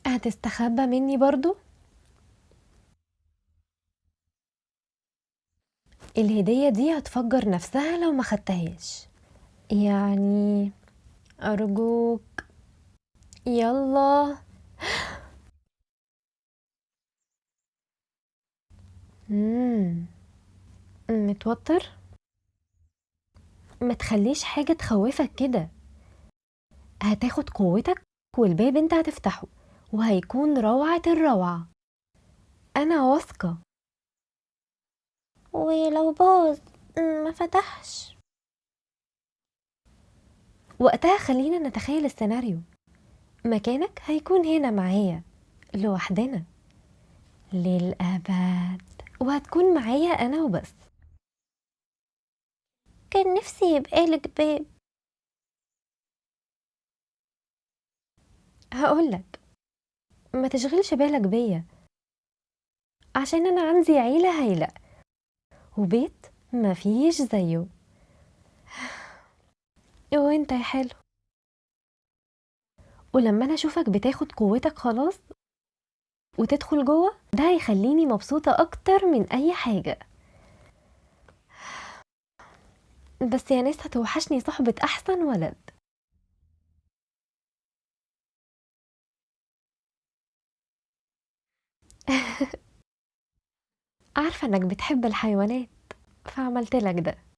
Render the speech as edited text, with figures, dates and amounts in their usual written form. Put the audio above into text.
هتستخبى مني برضو؟ الهدية دي هتفجر نفسها لو ما خدتهاش. يعني أرجوك يلا. مم. متوتر؟ ما تخليش حاجة تخوفك كده. هتاخد قوتك والباب انت هتفتحه وهيكون روعة الروعة. أنا واثقة. ولو باظ ما فتحش؟ وقتها خلينا نتخيل السيناريو. مكانك هيكون هنا معايا لوحدنا للأبد، وهتكون معايا أنا وبس. كان نفسي يبقى لك باب. هقولك ما تشغلش بالك بيا، عشان أنا عندي عيلة هايلة وبيت مفيش زيه. وانت يا حلو، ولما أنا أشوفك بتاخد قوتك خلاص وتدخل جوه، ده هيخليني مبسوطة أكتر من أي حاجة. بس يا ناس هتوحشني صحبة أحسن ولد. عارفة إنك بتحب الحيوانات فعملتلك ده.